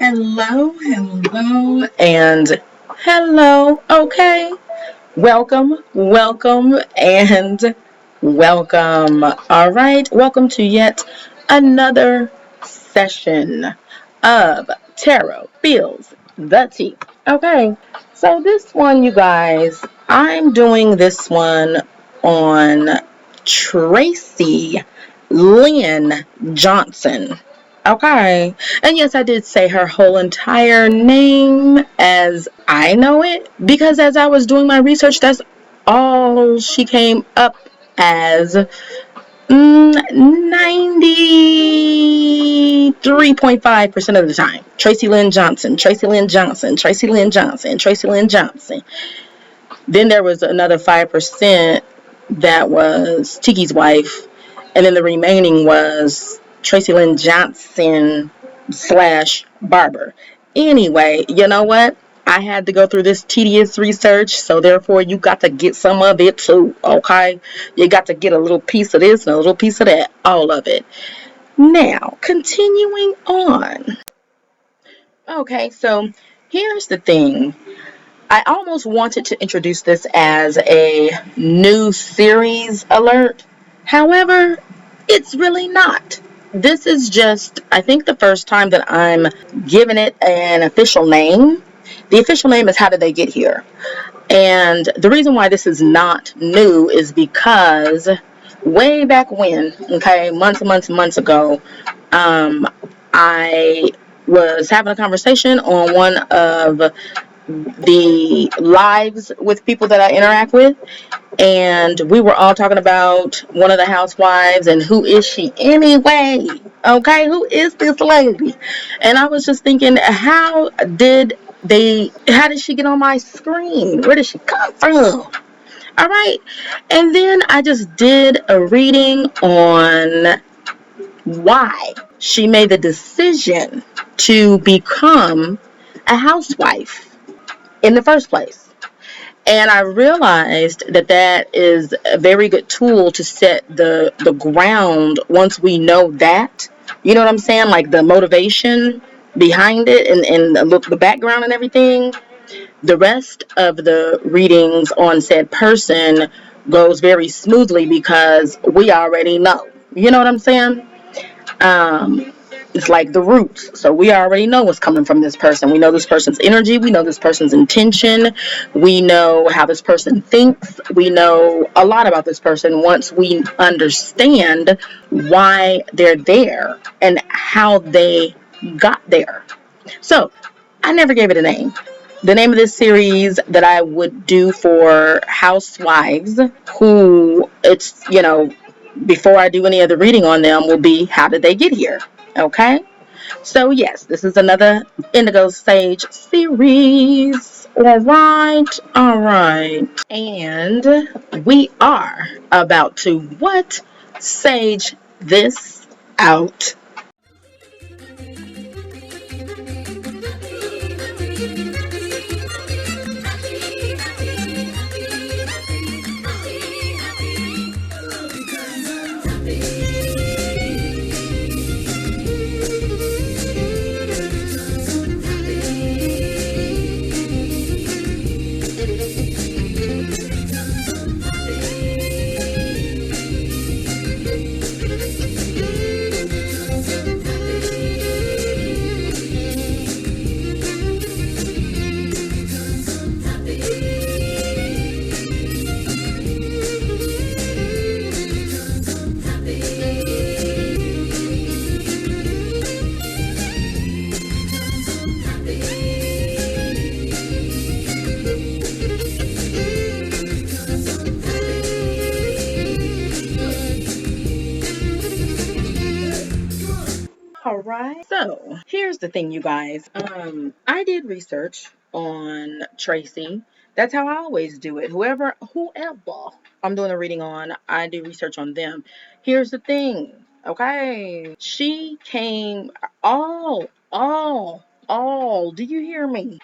Hello, hello, and hello. Okay. Welcome, and welcome. All right. Welcome to yet another session of Tarot Feels the Tea. Okay. So, this one, you guys, I'm doing this one on Tracy Lynn Johnson. Okay. And yes, I did say her whole entire name as I know it because as I was doing my research, that's all she came up as. 93.5% of the time. Tracy Lynn Johnson, Tracy Lynn Johnson, Tracy Lynn Johnson, Tracy Lynn Johnson. Then there was another 5% that was Tiki's wife. And then the remaining was Tracy Lynn Johnson / Barber. Anyway, you know what? I had to go through this tedious research, so therefore you got to get some of it too, okay? You got to get a little piece of this and a little piece of that, all of it. Now, continuing on. Okay, so here's the thing. I almost wanted to introduce this as a new series alert. However, it's really not. This is just, I think, the first time that I'm giving it an official name. The official name is How Did They Get Here? And the reason why this is not new is because way back when, okay, months ago, I was having a conversation on one of the lives with people that I interact with, and we were all talking about one of the housewives and who is she anyway? Okay, who is this lady? And I was just thinking, how did she get on my screen? Where did she come from? All right. And then I just did a reading on why she made the decision to become a housewife in the first place. And I realized that that is a very good tool to set the ground once we know that. You know what I'm saying? Like the motivation behind it and the background and everything. The rest of the readings on said person goes very smoothly because we already know. You know what I'm saying? Um, it's like the roots. So we already know what's coming from this person. We know this person's energy. We know this person's intention. We know how this person thinks. We know a lot about this person once we understand why they're there and how they got there. So I never gave it a name. The name of this series that I would do for housewives who before I do any other reading on them will be How Did They Get Here? Okay? So yes, this is another Indigo Sage series. Alright. And we are about to what? Sage this out. Alright, so here's the thing, you guys. I did research on Tracy. That's how I always do it. Whoever I'm doing a reading on, I do research on them. Here's the thing, okay? She came do you hear me?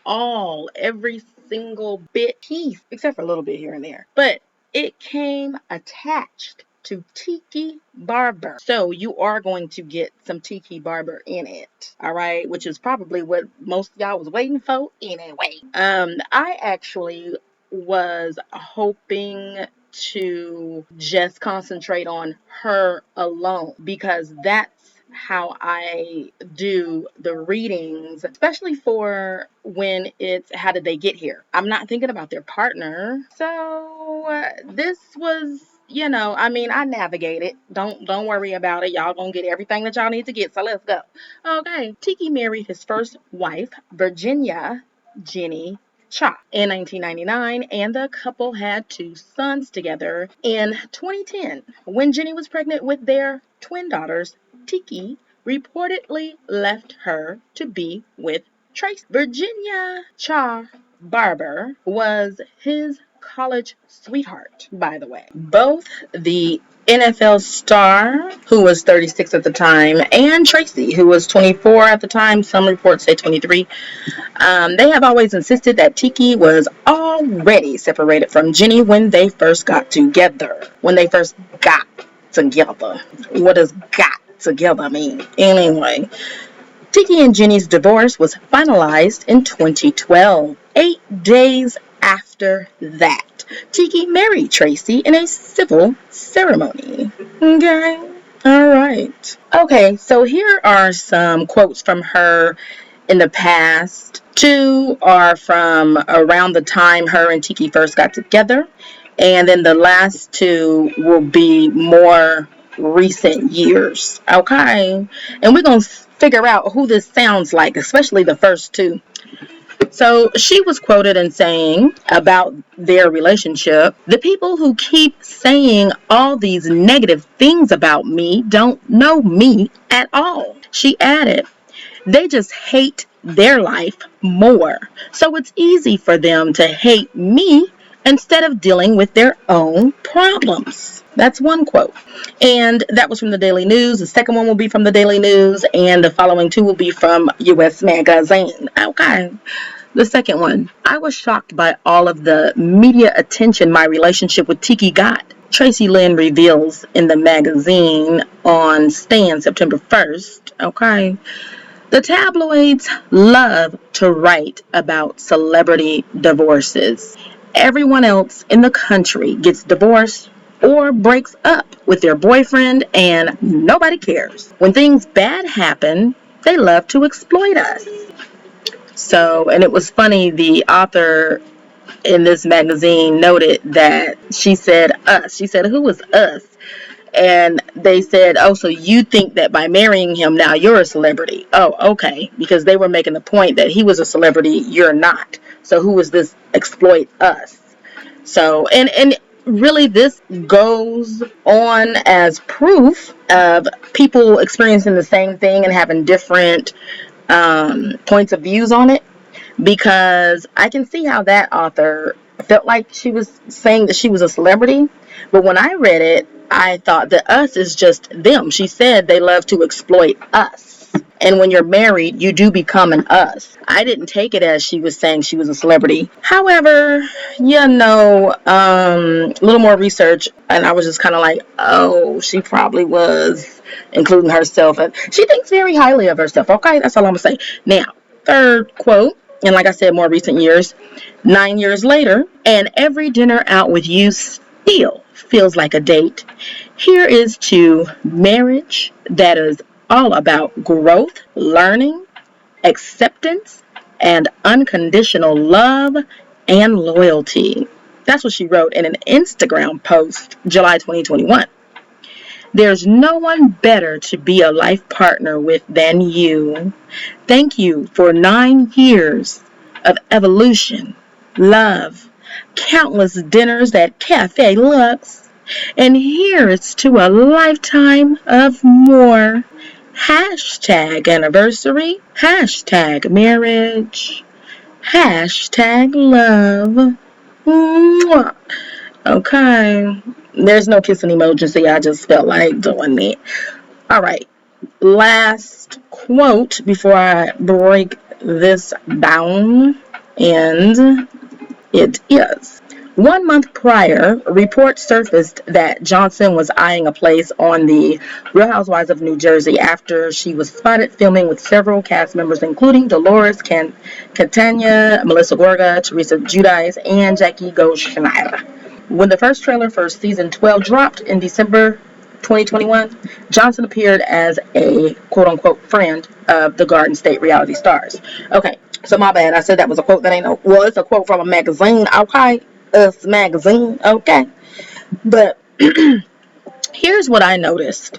Every single bit piece, except for a little bit here and there. But it came attached to Tiki Barber. So you are going to get some Tiki Barber in it. All right, which is probably what most of y'all was waiting for anyway. I actually was hoping to just concentrate on her alone because that's how I do the readings, especially for when it's how did they get here. I'm not thinking about their partner. So this was, I mean, I navigated. Don't worry about it. Y'all gonna get everything that y'all need to get. So let's go. Okay. Tiki married his first wife, Virginia Jenny Cha, in 1999, and the couple had 2 sons together. In 2010, when Jenny was pregnant with their twin daughters, Tiki reportedly left her to be with Tracy. Virginia Cha Barber was his college sweetheart, by the way. Both the NFL star, who was 36 at the time, and Tracy, who was 24 at the time, some reports say 23, they have always insisted that Tiki was already separated from Jenny when they first got together. What does got together mean? Anyway, Tiki and Jenny's divorce was finalized in 2012. 8 days after that, Tiki married Tracy in a civil ceremony. Okay. All right. Okay, so here are some quotes from her in the past. 2 are from around the time her and Tiki first got together. And then the last 2 will be more recent years. Okay. And we're going to figure out who this sounds like, especially the first 2. So she was quoted in saying about their relationship, "The people who keep saying all these negative things about me don't know me at all." She added, "They just hate their life more. So it's easy for them to hate me instead of dealing with their own problems." That's one quote. And that was from the Daily News. The second one will be from the Daily News, and the following 2 will be from US Magazine. Okay. The second one, "I was shocked by all of the media attention my relationship with Tiki got," Tracy Lynn reveals in the magazine on Stan September 1st. Okay. "The tabloids love to write about celebrity divorces. Everyone else in the country gets divorced or breaks up with their boyfriend and nobody cares. When things bad happen, they love to exploit us." So, and it was funny, the author in this magazine noted that she said us. She said, "Who was us?" And they said, "Oh, so you think that by marrying him now you're a celebrity?" Oh, okay. Because they were making the point that he was a celebrity, you're not. So who was this exploit us? So, and really this goes on as proof of people experiencing the same thing and having different points of views on it, because I can see how that author felt like she was saying that she was a celebrity. But when I read it, I thought that us is just them. She said they love to exploit us. And when you're married, you do become an us. I didn't take it as she was saying she was a celebrity. However, a little more research, and I was just kind of like, oh, she probably was including herself. And she thinks very highly of herself. Okay, that's all I'm going to say. Now, third quote, and like I said, more recent years, 9 years later, and every dinner out with you still feels like a date. Here is to marriage that is all about growth, learning, acceptance, and unconditional love and loyalty. That's what she wrote in an Instagram post, July 2021. "There's no one better to be a life partner with than you. Thank you for 9 years of evolution, love, countless dinners at Cafe Lux, and here's to a lifetime of more. Hashtag anniversary, hashtag marriage, hashtag love." Mwah. Okay. There's no kissing emoji, so I just felt like doing it. All right. Last quote before I break this down, and it is, 1 month prior, reports surfaced that Johnson was eyeing a place on the Real Housewives of New Jersey after she was spotted filming with several cast members, including Dolores Catania, Melissa Gorga, Teresa Giudice, and Jackie Goldschneider. When the first trailer for season 12 dropped in December 2021, Johnson appeared as a quote-unquote friend of the Garden State reality stars. Okay, so my bad. I said that was a quote that ain't no... Well, it's a quote from a magazine, okay? Us magazine, okay? But here's what I noticed.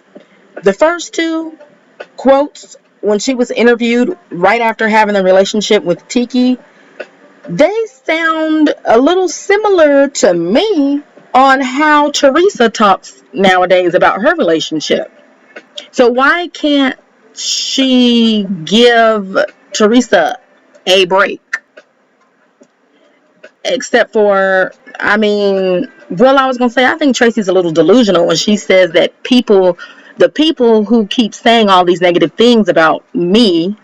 The first two quotes, when she was interviewed right after having a relationship with Tiki, they sound a little similar to me on how Teresa talks nowadays about her relationship. So why can't she give Teresa a break? Except for, I mean, well, I was going to say, I think Tracy's a little delusional when she says that the people who keep saying all these negative things about me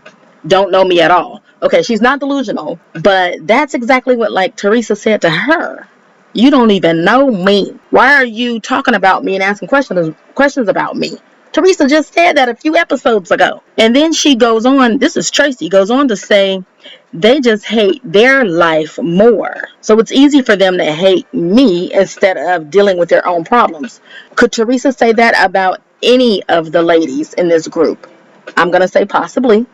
don't know me at all. Okay, she's not delusional, but that's exactly what, like, Teresa said to her. You don't even know me. Why are you talking about me and asking questions about me? Teresa just said that a few episodes ago. And then she goes on, this is Tracy, goes on to say, they just hate their life more. So it's easy for them to hate me instead of dealing with their own problems. Could Teresa say that about any of the ladies in this group? I'm going to say possibly.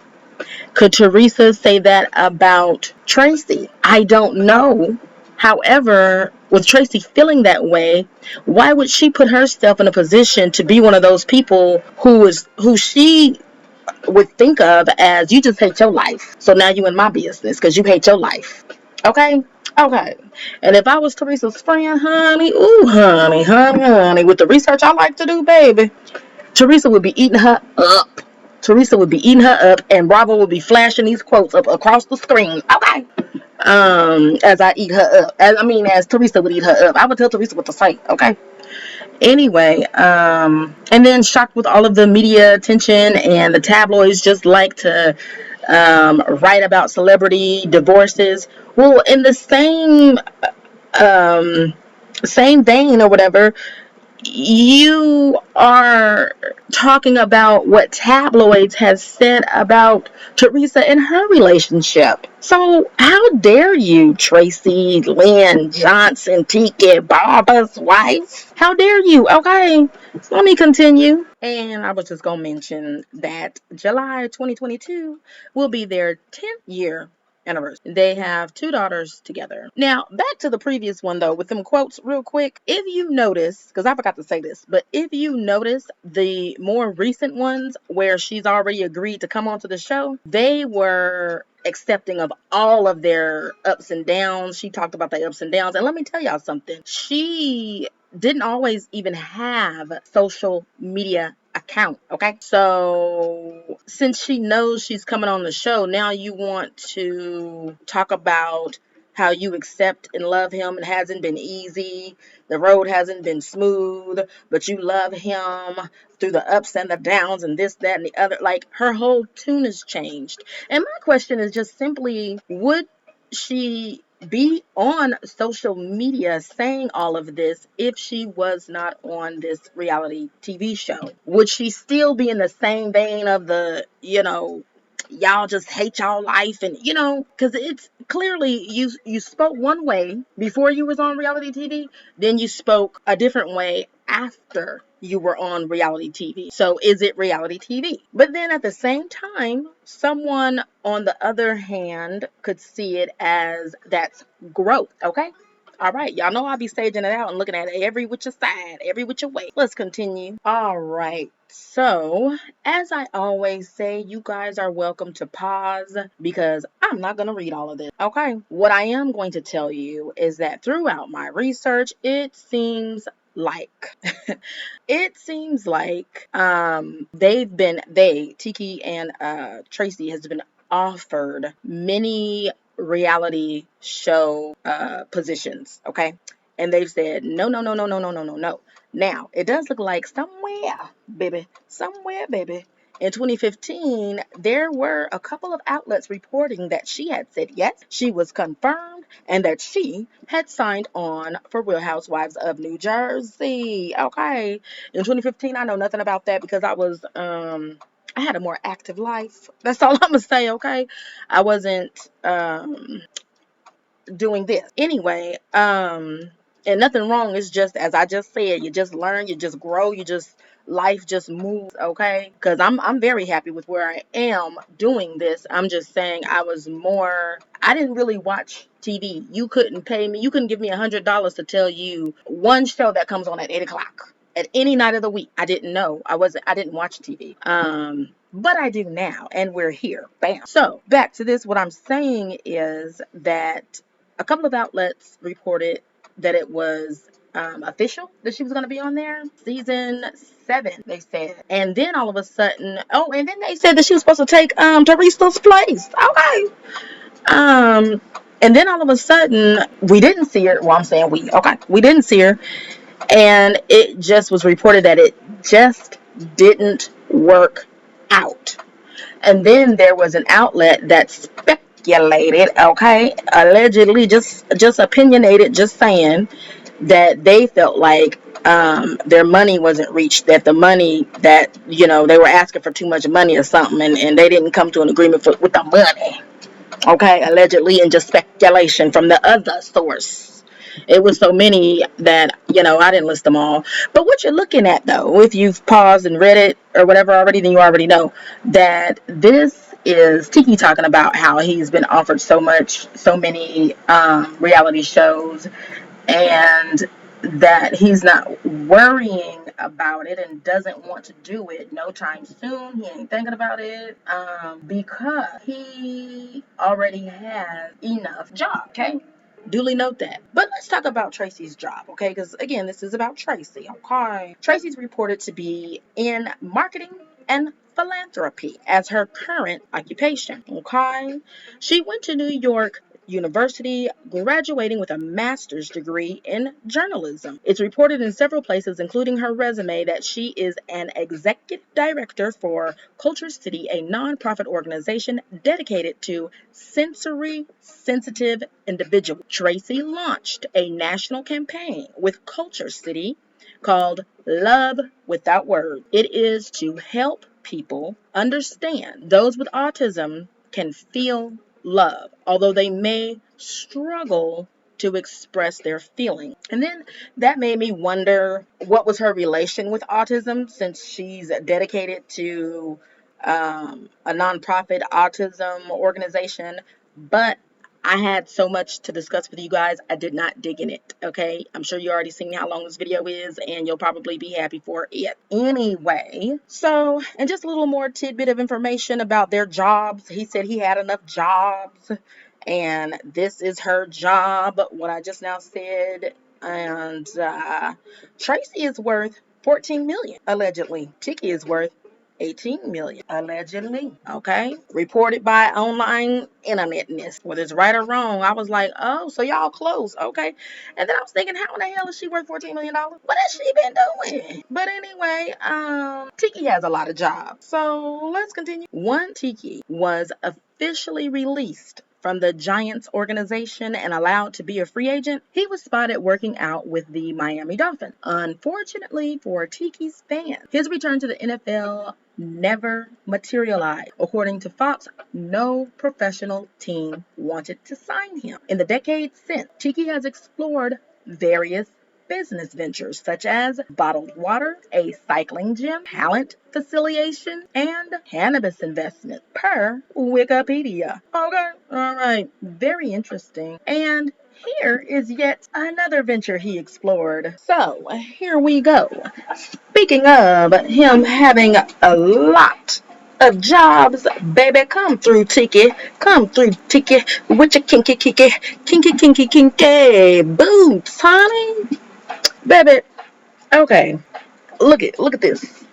Could Teresa say that about Tracy? I don't know. However, with Tracy feeling that way, why would she put herself in a position to be one of those people who she would think of as, you just hate your life, so now you in my business because you hate your life? Okay? Okay. And if I was Teresa's friend, honey, ooh, honey, with the research I like to do, baby, Teresa would be eating her up. Teresa would be eating her up, and Bravo would be flashing these quotes up across the screen. Okay. As I eat her up. As Teresa would eat her up. I would tell Teresa what to say. Okay. Anyway, and then shocked with all of the media attention, and the tabloids just like to write about celebrity divorces. Well, in the same vein or whatever, you are talking about what tabloids has said about Teresa and her relationship. So how dare you, Tracy Lynn Johnson, Tiki Barber's wife? How dare you? Okay, let me continue. And I was just going to mention that July 2022 will be their 10th year anniversary. They have 2 daughters together. Now, back to the previous one though, with them quotes real quick. If you notice, because I forgot to say this, but if you notice the more recent ones where she's already agreed to come onto the show, they were accepting of all of their ups and downs. She talked about the ups and downs. And let me tell y'all something. She didn't always even have social media account. Okay, so since she knows she's coming on the show, now you want to talk about how you accept and love him. It hasn't been easy, the road hasn't been smooth, but you love him through the ups and the downs and this, that, and the other. Like, her whole tune has changed. And my question is just simply, would she be on social media saying all of this if she was not on this reality TV show? Would she still be in the same vein of the, y'all just hate y'all life, and because it's clearly you spoke one way before you was on reality TV, then you spoke a different way after you were on reality TV. So is it reality TV? But then at the same time, someone on the other hand could see it as that's growth. Okay. All right, y'all know I'll be staging it out and looking at it every which side, every which way. Let's continue. All right. So, as I always say, you guys are welcome to pause because I'm not going to read all of this. Okay. What I am going to tell you is that throughout my research, it seems like Tiki and Tracy has been offered many reality show positions, okay? And they've said no, no, no, no, no, no, no, no, no. Now, it does look like somewhere, baby, in 2015, there were a couple of outlets reporting that she had said yes, she was confirmed, and that she had signed on for Real Housewives of New Jersey. Okay. In 2015, I know nothing about that because I had a more active life. That's all I'm gonna say, okay? I wasn't doing this. Anyway, and nothing wrong. It's just as I just said, you just learn, you just grow, you just life just moves, okay? Because I'm very happy with where I am doing this. I'm just saying I didn't really watch TV. You couldn't pay me, you couldn't give me $100 to tell you one show that comes on at 8 o'clock at any night of the week. I didn't know. I didn't watch TV. But I do now, and we're here. Bam. So back to this. What I'm saying is that a couple of outlets reported that it was official that she was going to be on there. Season 7, they said. And then all of a sudden, and then they said that she was supposed to take Teresa's place. Okay. And then all of a sudden, we didn't see her. Well, I'm saying we didn't see her. And it just was reported that it just didn't work out. And then there was an outlet that speculated, okay, allegedly, just opinionated, just saying that they felt like their money wasn't reached, that the money that, they were asking for too much money or something, and they didn't come to an agreement with the money. Okay, allegedly, and just speculation from the other source. It was so many that, I didn't list them all. But what you're looking at, though, if you've paused and read it or whatever already, then you already know that this is Tiki talking about how he's been offered so many reality shows, and that he's not worrying about it and doesn't want to do it no time soon. He ain't thinking about it because he already has enough job. Okay, duly note that. But let's talk about Traci's job, okay? Because again, this is about Traci. Okay, Traci's reported to be in marketing and philanthropy as her current occupation. Okay, she went to New York University, graduating with a master's degree in journalism. It's reported in several places, including her resume, that she is an executive director for Culture City, a nonprofit organization dedicated to sensory sensitive individuals. Traci launched a national campaign with Culture City called Love Without Words. It is to help people understand those with autism can feel love, although they may struggle to express their feelings. And then that made me wonder, what was her relation with autism, since she's dedicated to a nonprofit autism organization. But I had so much to discuss with you guys, I did not dig in it, okay? I'm sure you already seen how long this video is, and you'll probably be happy for it. Anyway, so, and just a little more tidbit of information about their jobs. He said he had enough jobs, and this is her job, what I just now said. And Traci is worth 14 million, allegedly. Tiki is worth 18 million, allegedly. Okay, reported by online internetness. Whether it's right or wrong, I was like, oh, so y'all close. Okay. And then I was thinking, how in the hell is she worth $14 million? What has she been doing? But anyway, Tiki has a lot of jobs, so let's continue. One, Tiki was officially released from the Giants organization and allowed to be a free agent. He was spotted working out with the Miami Dolphins. Unfortunately for Tiki's fans, his return to the NFL never materialized. According to Fox, no professional team wanted to sign him. In the decades since, Tiki has explored various business ventures such as bottled water, a cycling gym, talent facilitation, and cannabis investment, per Wikipedia. Okay, all right, very interesting. And here is yet another venture he explored. So here we go. Speaking of him having a lot of jobs, baby, come through, Tiki. Come through, Tiki, with your kinky boots, honey. Baby, okay. Look at this.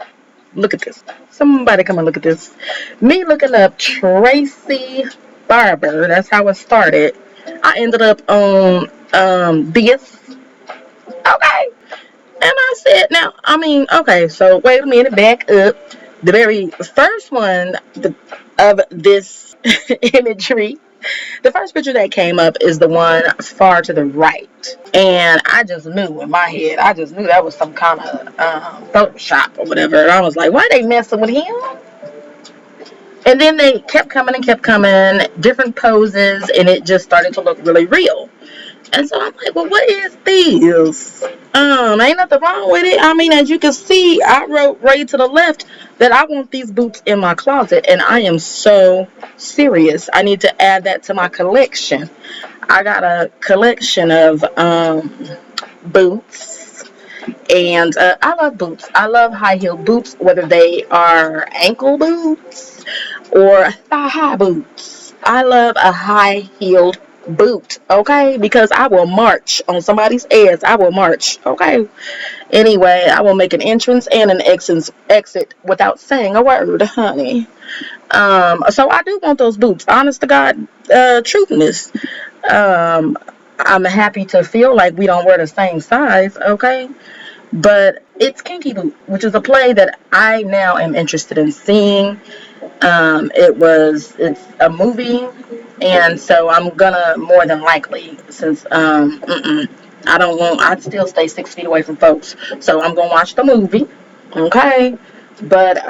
Look at this. Somebody come and look at this. Me looking up Traci Barber. That's how it started. I ended up on this. Okay. And I said, now, I mean, okay, so wait a minute, back up. The very first one of this imagery The first picture that came up is the one far to the right. And I just knew in my head, I just knew that was some kind of Photoshop or whatever. And I was like, why are they messing with him? And then they kept coming and kept coming, different poses, and it just started to look really real. And so I'm like, well, what is this? Ain't nothing wrong with it. I mean, as you can see, I wrote right to the left that I want these boots in my closet, and I am so serious. I need to add that to my collection. I got a collection of boots, and I love boots. I love high-heeled boots, whether they are ankle boots or thigh-high boots. I love a high-heeled boot, okay? Because I will march on somebody's ass. I will march, okay? Anyway, I will make an entrance and an exit without saying a word, honey. So I do want those boots. Honest to God, truthness. I'm happy to feel like we don't wear the same size, okay? But it's Kinky Boot, which is a play that I now am interested in seeing. It's a movie, and so I'm gonna more than likely, since I'd still stay 6 feet away from folks, so I'm gonna watch the movie, okay? But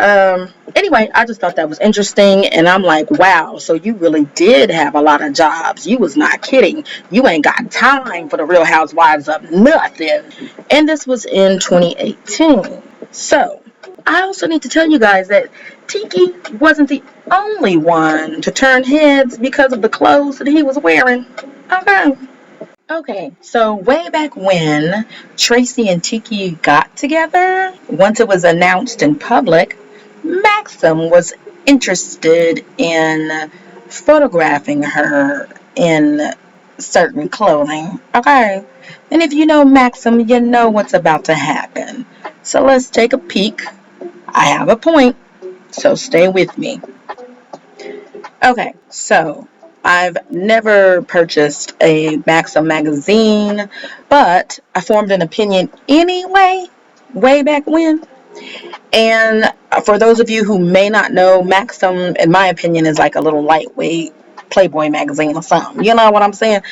anyway, I just thought that was interesting, and I'm like, wow, so you really did have a lot of jobs. You was not kidding. You ain't got time for the Real Housewives of nothing. And this was in 2018. So I also need to tell you guys that Tiki wasn't the only one to turn heads because of the clothes that he was wearing. Okay. Okay, so way back when Tracy and Tiki got together, once it was announced in public, Maxim was interested in photographing her in certain clothing. Okay, and if you know Maxim, you know what's about to happen. So let's take a peek. I have a point, so stay with me. Okay, so I've never purchased a Maxim magazine, but I formed an opinion anyway, way back when. And for those of you who may not know, Maxim, in my opinion, is like a little lightweight Playboy magazine or something. You know what I'm saying?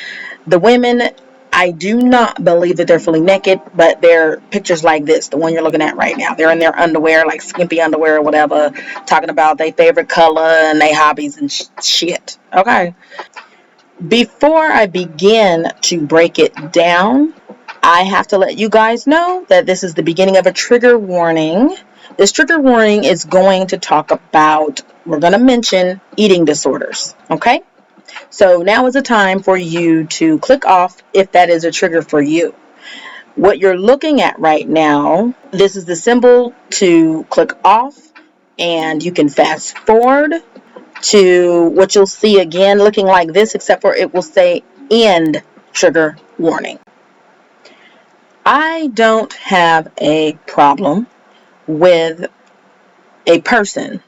The women, I do not believe that they're fully naked, but they're pictures like this, the one you're looking at right now. They're in their underwear, like skimpy underwear or whatever, talking about their favorite color and their hobbies and shit. Okay. Before I begin to break it down, I have to let you guys know that this is the beginning of a trigger warning. This trigger warning is going to talk about, we're going to mention eating disorders. Okay? So now is the time for you to click off if that is a trigger for you. What you're looking at right now, this is the symbol to click off, and you can fast forward to what you'll see again looking like this, except for it will say end trigger warning. I don't have a problem with a person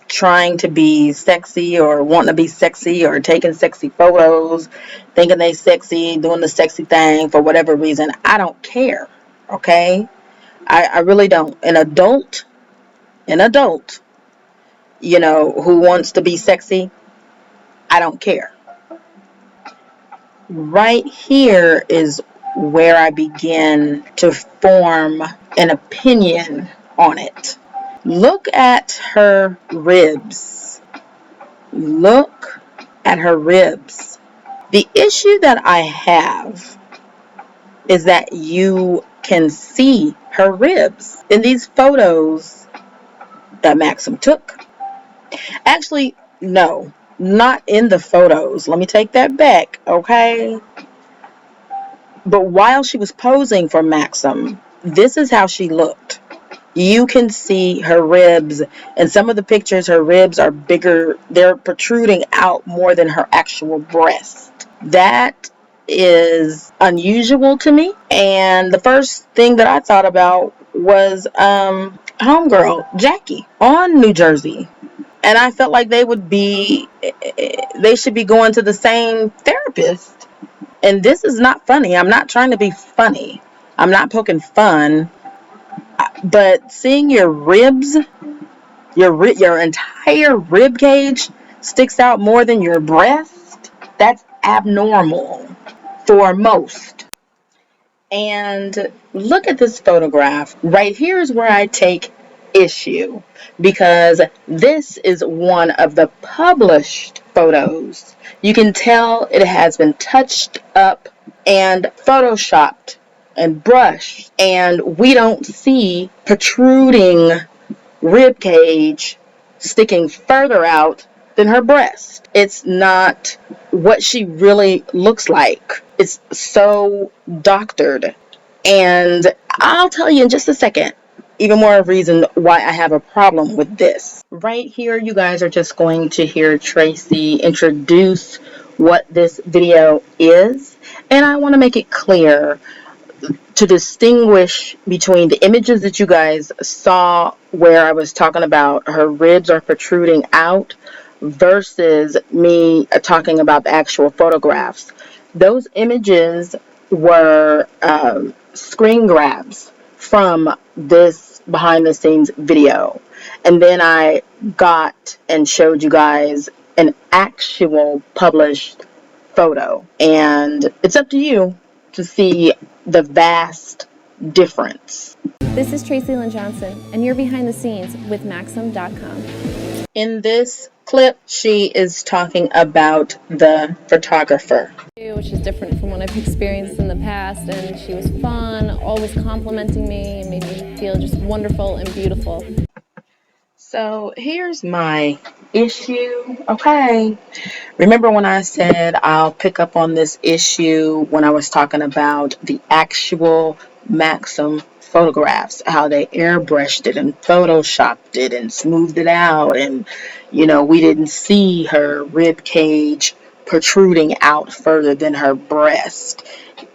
trying to be sexy or wanting to be sexy or taking sexy photos, thinking they sexy, doing the sexy thing for whatever reason. I don't care, okay? I really don't. An adult, you know, who wants to be sexy, I don't care. Right here is where I begin to form an opinion on it. Look at her ribs. Look at her ribs. The issue that I have is that you can see her ribs in these photos that Maxim took. Actually, no, not in the photos. Let me take that back, okay? But while she was posing for Maxim, this is how she looked. You can see her ribs. In some of the pictures, her ribs are bigger. They're protruding out more than her actual breast. That is unusual to me. And the first thing that I thought about was homegirl Jackie on New Jersey. And I felt like they should be going to the same therapist. And this is not funny. I'm not trying to be funny. I'm not poking fun. But seeing your ribs, your entire rib cage sticks out more than your breast, That's abnormal for most. And look at this photograph. Right here is where I take issue, because this is one of the published photos. You can tell it has been touched up and photoshopped and brushed, and we don't see protruding rib cage sticking further out than her breast. It's not what she really looks like. It's so doctored. And I'll tell you in just a second even more reason why I have a problem with this. Right here, you guys are just going to hear TRACI introduce what this video is. And I want to make it clear to distinguish between the images that you guys saw where I was talking about her ribs are protruding out versus me talking about the actual photographs. Those images were screen grabs from this behind the scenes video. And then I got and showed you guys an actual published photo. And it's up to you to see the vast difference. This is Tracy Lynn Johnson, and you're behind the scenes with Maxim.com. In this clip, she is talking about the photographer, Which is different from what I've experienced in the past, and she was fun, always complimenting me, and made me feel just wonderful and beautiful. So here's my issue, okay? Remember when I said I'll pick up on this issue when I was talking about the actual Maxim photographs, how they airbrushed it and photoshopped it and smoothed it out, and we didn't see her rib cage protruding out further than her breast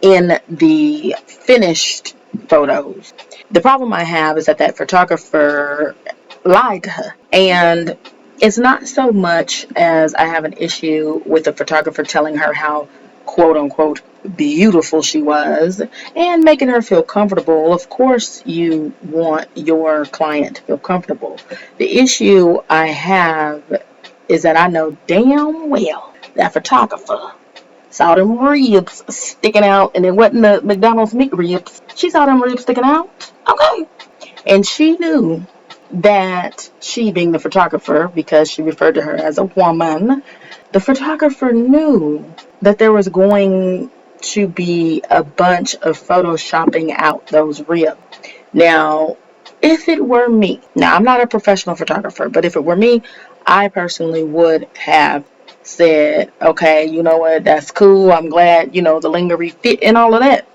in the finished photos. The problem I have is that photographer lied to her. And it's not so much as I have an issue with the photographer telling her how quote unquote beautiful she was and making her feel comfortable. Of course you want your client to feel comfortable. The issue I have is that I know damn well that photographer saw them ribs sticking out, and it wasn't the McDonald's meat ribs. She saw them ribs sticking out. Okay. And she knew that she, being the photographer, because she referred to her as a woman, the photographer knew that there was going to be a bunch of photoshopping out those ribs. Now, if it were me, now I'm not a professional photographer, but if it were me, I personally would have said, okay, you know what, that's cool. I'm glad, the lingerie fit and all of that.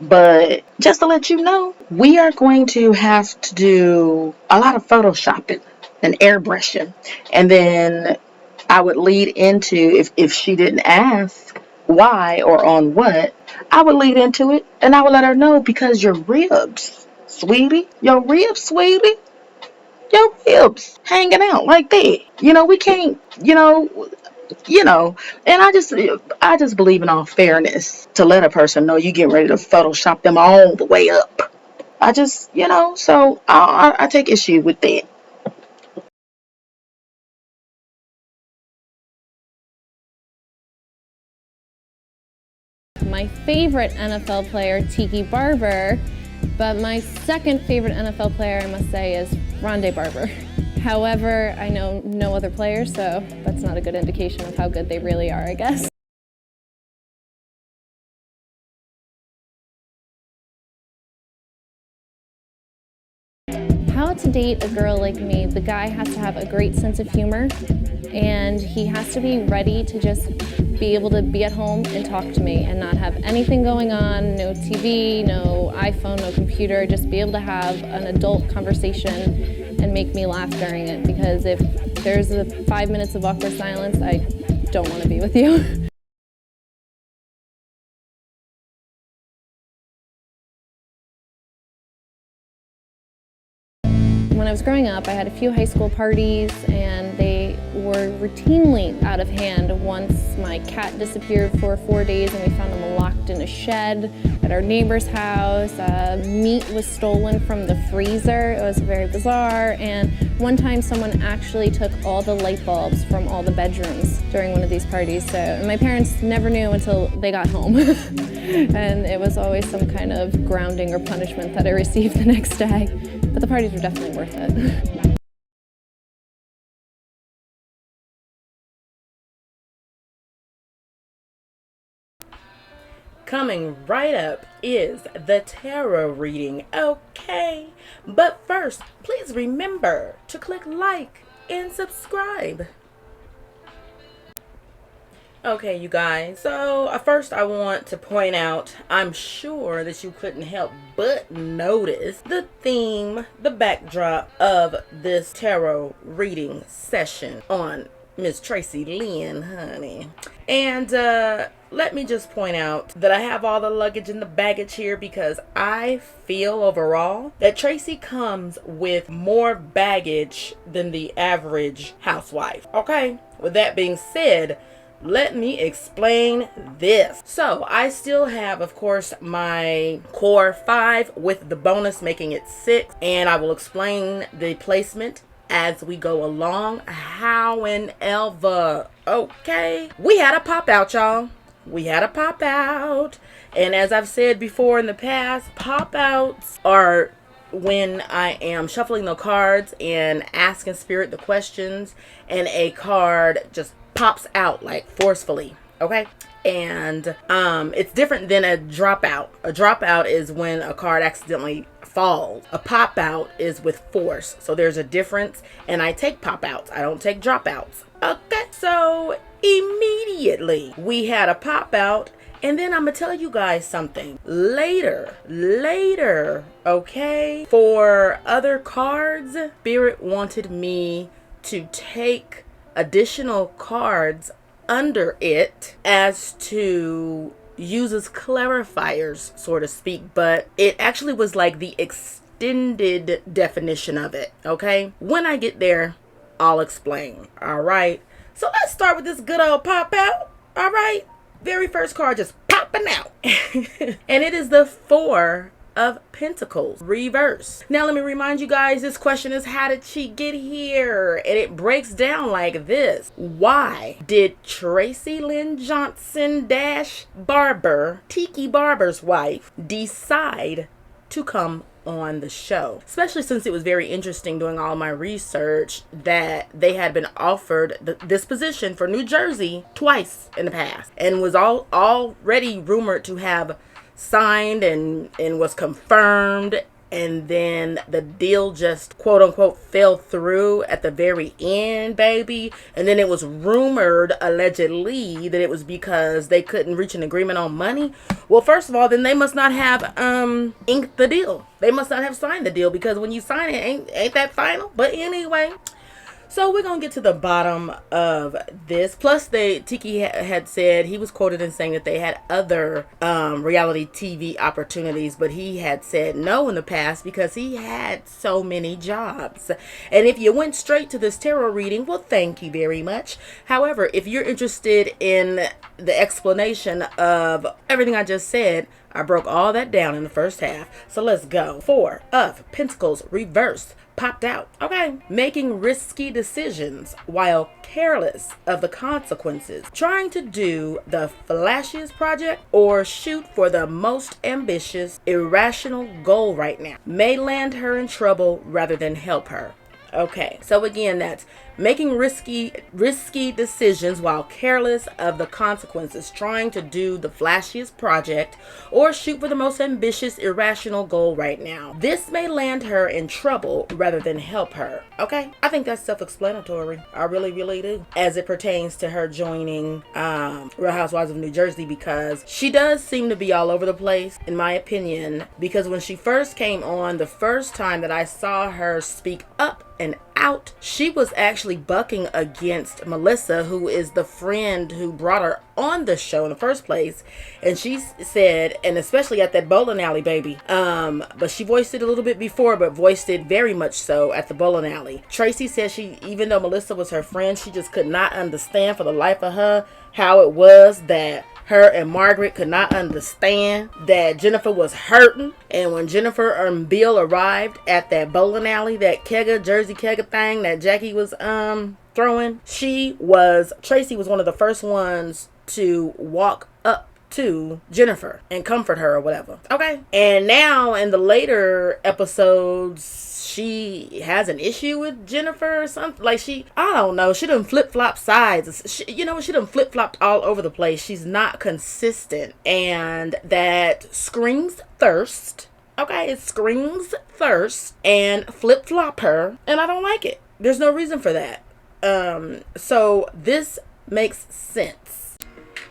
But just to let you know, we are going to have to do a lot of photoshopping and airbrushing. And then I would lead into, if she didn't ask why or on what, I would lead into it and I would let her know, because your ribs, sweetie, your ribs hanging out like that. We can't, and I just believe in all fairness to let a person know you getting ready to Photoshop them all the way up. I just, so I take issue with that. My favorite NFL player, Tiki Barber, but my second favorite NFL player, I must say, is Rondé Barber. However, I know no other players, so that's not a good indication of how good they really are, I guess. How to date a girl like me, the guy has to have a great sense of humor, and he has to be ready to just be able to be at home and talk to me and not have anything going on, no TV, no iPhone, no computer, just be able to have an adult conversation and make me laugh during it, because if there's 5 minutes of awkward silence, I don't want to be with you. When I was growing up, I had a few high school parties, and they were routinely out of hand once my My cat disappeared for 4 days and we found him locked in a shed at our neighbor's house. Meat was stolen from the freezer. It was very bizarre. And one time someone actually took all the light bulbs from all the bedrooms during one of these parties. And my parents never knew until they got home. And it was always some kind of grounding or punishment that I received the next day. But the parties were definitely worth it. Coming right up is the tarot reading, okay? But first, please remember to click like and subscribe. Okay, you guys, so first I want to point out, I'm sure that you couldn't help but notice the theme, the backdrop of this tarot reading session on Miss Tracy Lynn, honey. And let me just point out that I have all the luggage and the baggage here because I feel overall that Tracy comes with more baggage than the average housewife. Okay, with that being said, let me explain this. So I still have, of course, my core 5 with the bonus making it 6, and I will explain the placement as we go along. However, okay, we had a pop out, y'all. We had a pop out, and as I've said before in the past, pop outs are when I am shuffling the cards and asking spirit the questions, and a card just pops out like forcefully, okay? And it's different than a dropout. A dropout is when a card accidentally falls. A pop out is with force. So there's a difference, and I take pop outs. I don't take dropouts. Okay, so immediately we had a pop out, and then I'm gonna tell you guys something later, okay? For other cards, Spirit wanted me to take additional cards under it as to use as clarifiers, so to speak, but it actually was like the extended definition of it, okay? When I get there, I'll explain, all right? So let's start with this good old pop out, all right? Very first card just popping out. And it is the 4 of Pentacles reverse. Now let me remind you guys, this question is, how did she get here? And it breaks down like this. Why did Tracy Lynn Johnson-Barber, Tiki Barber's wife, decide to come on the show? Especially since it was very interesting doing all my research that they had been offered this position for New Jersey twice in the past, and was already rumored to have signed and was confirmed, and then the deal just quote unquote fell through at the very end, baby. And then it was rumored, allegedly, that it was because they couldn't reach an agreement on money. Well, first of all, then they must not have inked the deal. They must not have signed the deal, because when you sign it, ain't that final? But anyway, so we're going to get to the bottom of this. Plus, Tiki had said, he was quoted in saying that they had other reality TV opportunities, but he had said no in the past because he had so many jobs. And if you went straight to this tarot reading, well, thank you very much. However, if you're interested in the explanation of everything I just said, I broke all that down in the first half. So let's go. 4 of Pentacles reversed popped out. Okay. Making risky decisions while careless of the consequences. Trying to do the flashiest project or shoot for the most ambitious, irrational goal right now may land her in trouble rather than help her. Okay, so again, that's making risky decisions while careless of the consequences, trying to do the flashiest project or shoot for the most ambitious, irrational goal right now. This may land her in trouble rather than help her. Okay, I think that's self-explanatory. I really, really do, as it pertains to her joining Real Housewives of New Jersey, because she does seem to be all over the place, in my opinion, because when she first came on, the first time that I saw her speak up and out. She was actually bucking against Melissa, who is the friend who brought her on the show in the first place. And she said, and especially at that bowling alley, baby, but she voiced it a little bit before, but voiced it very much so at the bowling alley. Traci said even though Melissa was her friend, she just could not understand for the life of her how it was that her and Margaret could not understand that Jennifer was hurting. And when Jennifer and Bill arrived at that bowling alley, that Jersey kegger thing that Jackie was throwing, Traci was one of the first ones to walk up to Jennifer and comfort her or whatever. Okay. And now in the later episodes, she has an issue with Jennifer or something. Like I don't know. She done flip-flop sides. She done flip-flopped all over the place. She's not consistent. And that screams thirst. Okay, it screams thirst and flip-flop her. And I don't like it. There's no reason for that. So this makes sense.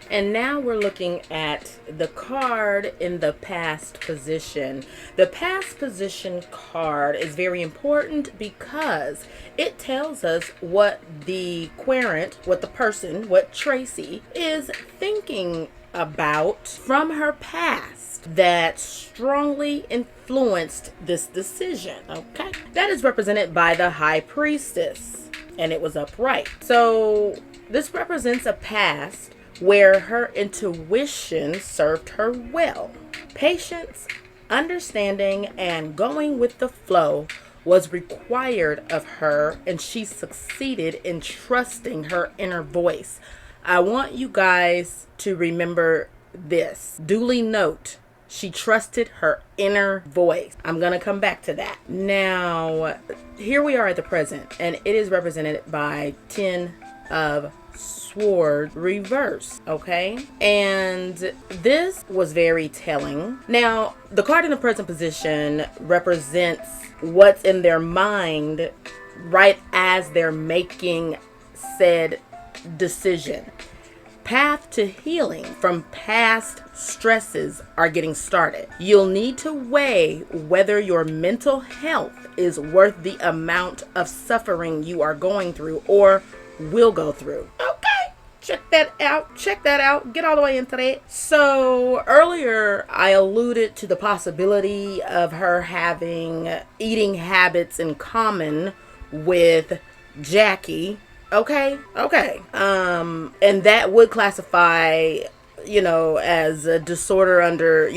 And now we're looking at the card in the past position. The past position card is very important because it tells us what the querent, what Traci is thinking about from her past that strongly influenced this decision. Okay, that is represented by the High Priestess, and it was upright. So this represents a past where her intuition served her well. Patience, understanding, and going with the flow was required of her, and she succeeded in trusting her inner voice. I want you guys to remember this. Duly note, she trusted her inner voice. I'm going to come back to that. Now, here we are at the present, and it is represented by 10 of Sword reverse. Okay, and this was very telling. Now, the card in the present position represents what's in their mind right as they're making said decision. Path to healing from past stresses are getting started. You'll need to weigh whether your mental health is worth the amount of suffering you are going through or will go through. Okay. Check that out. Get all the way into that. So earlier I alluded to the possibility of her having eating habits in common with Jackie. Okay. And that would classify, as a disorder under,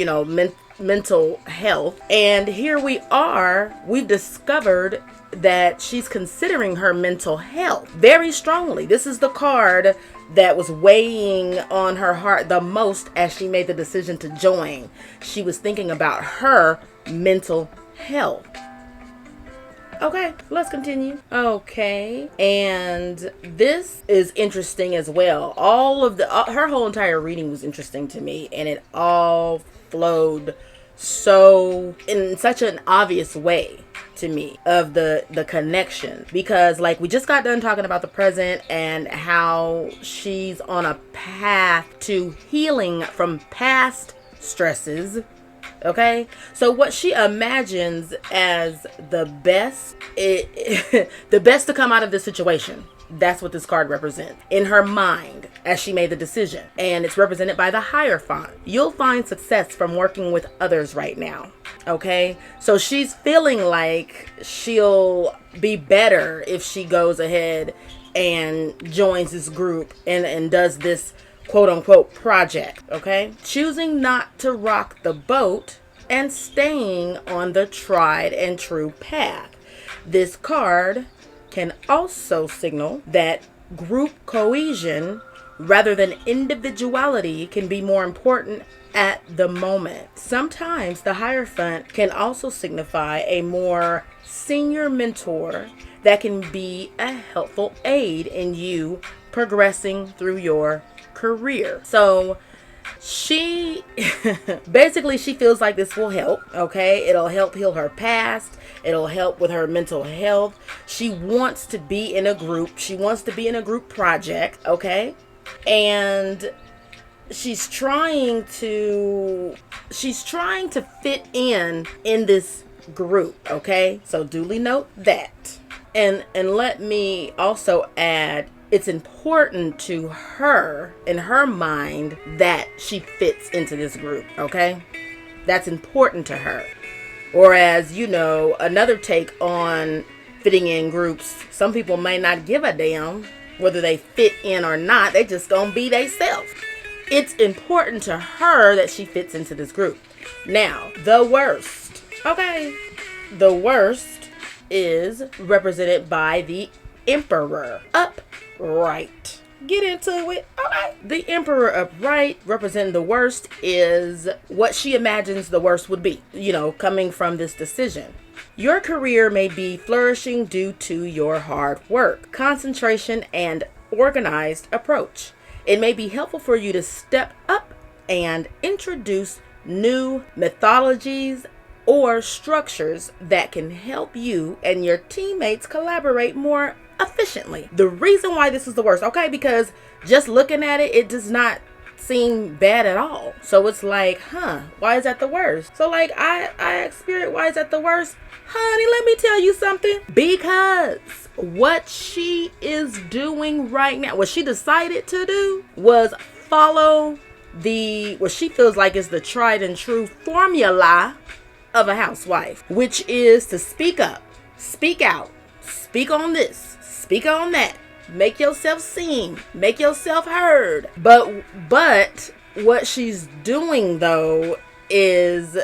mental health. And here we are. We've discovered that she's considering her mental health very strongly. This is the card that was weighing on her heart the most as she made the decision to join. She was thinking about her mental health. Okay, let's continue. Okay, and this is interesting as well. Her whole entire reading was interesting to me, and it all flowed in such an obvious way to me of the connection, because like we just got done talking about the present and how she's on a path to healing from past stresses. Okay, so what she imagines as the best to come out of this situation, that's what this card represents in her mind as she made the decision. And it's represented by the Hierophant. You'll find success from working with others right now. Okay, so she's feeling like she'll be better if she goes ahead and joins this group and does this quote-unquote project. Okay, choosing not to rock the boat and staying on the tried and true path. This card can also signal that group cohesion rather than individuality can be more important at the moment. Sometimes the Hierophant can also signify a more senior mentor that can be a helpful aid in you progressing through your career. So she basically she feels like this will help. Okay, it'll help heal her past, it'll help with her mental health. She wants to be in a group, she wants to be in a group project. Okay, and she's trying to fit in this group. Okay, so duly note that. And let me also add, it's important to her, in her mind, that she fits into this group, okay? That's important to her. Whereas, you know, another take on fitting in groups, some people may not give a damn whether they fit in or not. They just gonna be theyself. It's important to her that she fits into this group. Now, the worst, okay? The worst is represented by the Emperor upright. Get into it. Okay. The Emperor upright, representing the worst, is what she imagines the worst would be, you know, coming from this decision. Your career may be flourishing due to your hard work, concentration, and organized approach. It may be helpful for you to step up and introduce new methodologies or structures that can help you and your teammates collaborate more efficiently. The reason why this is the worst, okay, because just looking at it, it does not seem bad at all. So it's like, why is that the worst? So like I experienced, why is that the worst? Honey, let me tell you something. Because what she is doing right now, what she decided to do was follow what she feels like is the tried and true formula of a housewife, which is to speak up, speak out, speak on this, speak on that, make yourself seen, make yourself heard. But what she's doing though is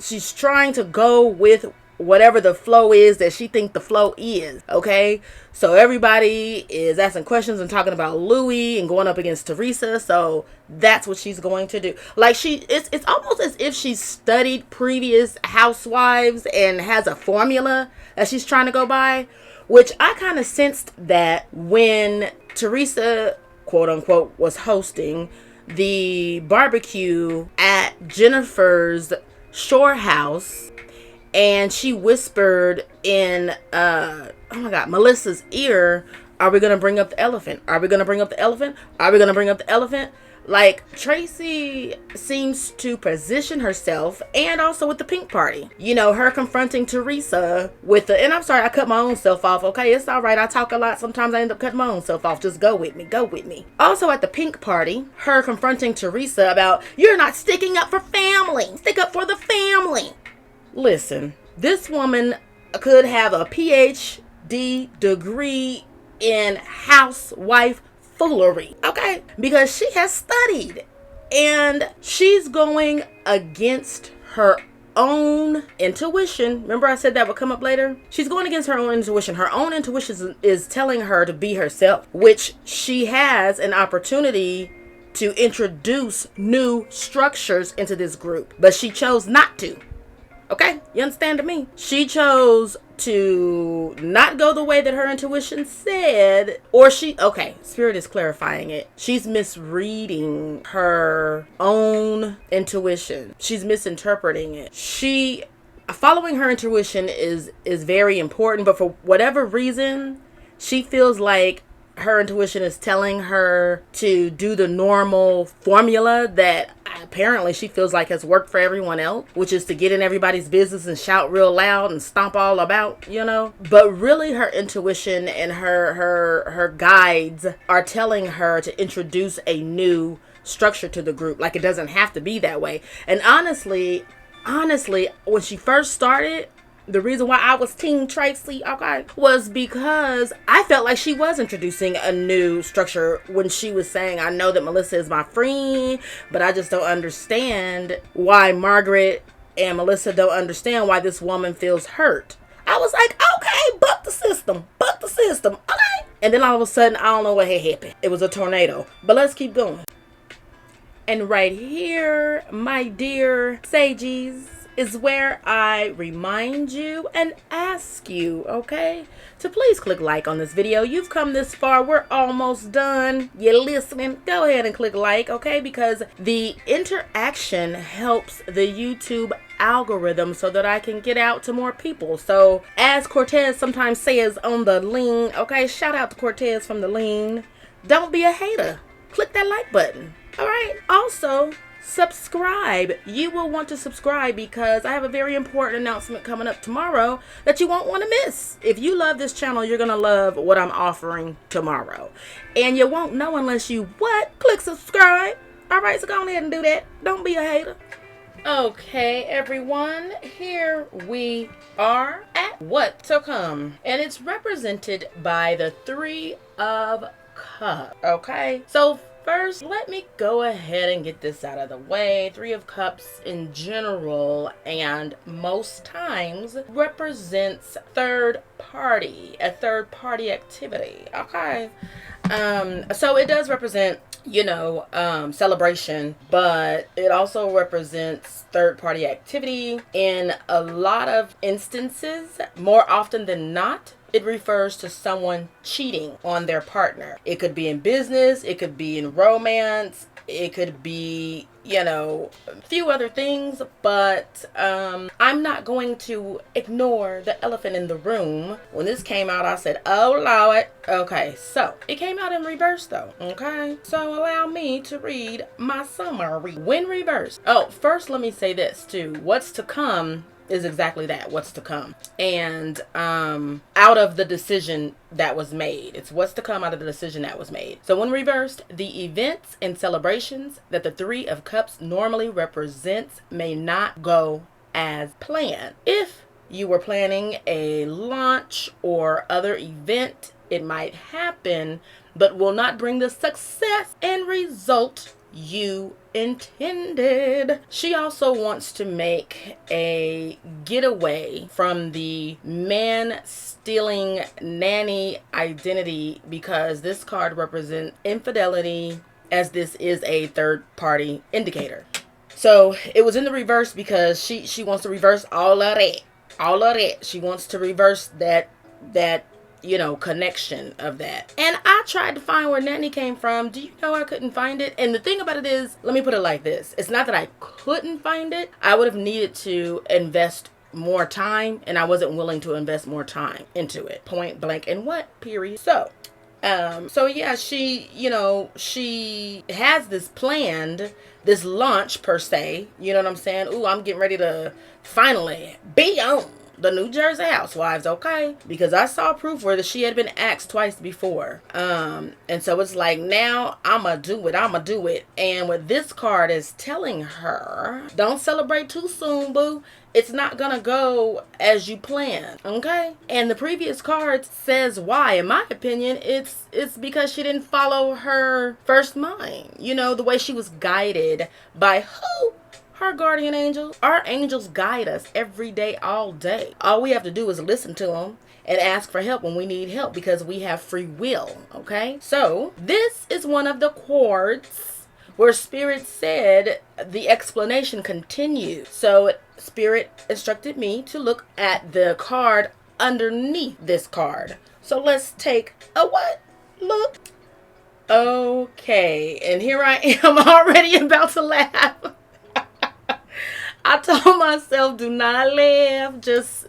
she's trying to go with whatever the flow is that she thinks the flow is, okay? So everybody is asking questions and talking about Louis and going up against Teresa, so that's what she's going to do. Like it's almost as if she's studied previous housewives and has a formula that she's trying to go by, which I kind of sensed that when Teresa, quote unquote, was hosting the barbecue at Jennifer's shore house, and she whispered in Melissa's ear, are we gonna bring up the elephant? Are we gonna bring up the elephant? Are we gonna bring up the elephant? Like, Traci seems to position herself, and also with the pink party, you know, her confronting Teresa with and I'm sorry, I cut my own self off, okay? It's all right, I talk a lot, sometimes I end up cutting my own self off. Just go with me. Also at the pink party, her confronting Teresa about, you're not sticking up for family, stick up for the family. Listen, this woman could have a PhD degree in housewife foolery, okay? Because she has studied, and she's going against her own intuition. Remember I said that would come up later? She's going against her own intuition. Her own intuition is telling her to be herself, which she has an opportunity to introduce new structures into this group, but she chose not to. Okay, you understand to me? She chose to not go the way that her intuition said, or Spirit is clarifying it. She's misreading her own intuition. She's misinterpreting it. Following her intuition is very important, but for whatever reason, she feels like her intuition is telling her to do the normal formula that apparently she feels like has worked for everyone else, which is to get in everybody's business and shout real loud and stomp all about, you know. But really her intuition and her guides are telling her to introduce a new structure to the group. Like, it doesn't have to be that way. And honestly, when she first started, the reason why I was Team Traci, okay, was because I felt like she was introducing a new structure when she was saying, I know that Melissa is my friend, but I just don't understand why Margaret and Melissa don't understand why this woman feels hurt. I was like, okay, buck the system, okay? And then all of a sudden, I don't know what had happened. It was a tornado. But let's keep going. And right here, my dear sages, is where I remind you and ask you, okay, to please click like on this video. You've come this far. We're almost done. You're listening. Go ahead and click like, okay, because the interaction helps the YouTube algorithm so that I can get out to more people. So as Cortez sometimes says on the lean, okay, shout out to Cortez from the lean. Don't be a hater. Click that like button. All right. Also, subscribe. You will want to subscribe because I have a very important announcement coming up tomorrow that you won't want to miss. If you love this channel, you're going to love what I'm offering tomorrow. And you won't know unless you what? Click subscribe. All right, so go ahead and do that. Don't be a hater. Okay, everyone, here we are at What to Come. And it's represented by the Three of Cups. Okay, so first, let me go ahead and get this out of the way. Three of Cups in general and most times represents third party, a third party activity. Okay. So it does represent, celebration, but it also represents third party activity. In a lot of instances, more often than not, it refers to someone cheating on their partner. It could be in business, it could be in romance, it could be, a few other things, but I'm not going to ignore the elephant in the room. When this came out, I said, oh Lord. Okay, so it came out in reverse though. Okay, so allow me to read my summary. When reversed. Oh, first let me say this too. What's to come is exactly that, what's to come. And out of the decision that was made. It's what's to come out of the decision that was made. So when reversed, the events and celebrations that the Three of Cups normally represents may not go as planned. If you were planning a launch or other event, it might happen, but will not bring the success and result you intended. She also wants to make a getaway from the man stealing nanny identity because this card represents infidelity, as this is a third party indicator. So it was in the reverse because she wants to reverse all of that. She wants to reverse that connection of that. And I tried to find where nanny came from. Do you know I couldn't find it? And the thing about it is, let me put it like this. It's not that I couldn't find it. I would have needed to invest more time, and I wasn't willing to invest more time into it. Point blank and what? Period. So yeah, she has this planned, this launch per se. You know what I'm saying? Ooh, I'm getting ready to finally be on the New Jersey Housewives, okay? Because I saw proof where she had been axed twice before. And so it's like, now I'ma do it. And what this card is telling her, don't celebrate too soon, boo. It's not gonna go as you plan, okay? And the previous card says why. In my opinion, it's because she didn't follow her first mind. The way she was guided by who? Her guardian angels. Our angels guide us every day, all day. All we have to do is listen to them and ask for help when we need help because we have free will, okay? So this is one of the cards where Spirit said the explanation continues. So Spirit instructed me to look at the card underneath this card. So let's take a what? Look. Okay, and here I am already about to laugh. I told myself, do not laugh. Just,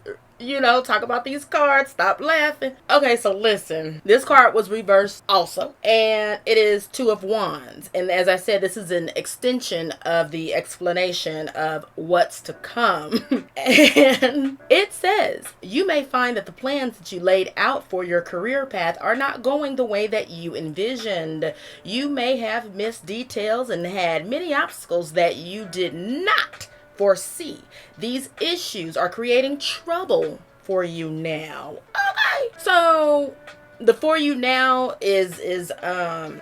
talk about these cards. Stop laughing. Okay, so listen. This card was reversed also. And it is Two of Wands. And as I said, this is an extension of the explanation of what's to come. And it says, you may find that the plans that you laid out for your career path are not going the way that you envisioned. You may have missed details and had many obstacles that you did not foresee. These issues are creating trouble for you now. Okay. So the for you now is God,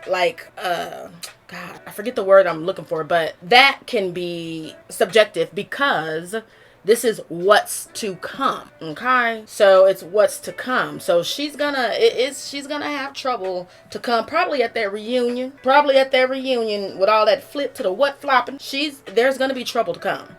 I forget the word I'm looking for, but that can be subjective because this is what's to come. Okay. So it's what's to come. So she's gonna have trouble to come probably at that reunion. With all that flip to the what flopping. There's gonna be trouble to come.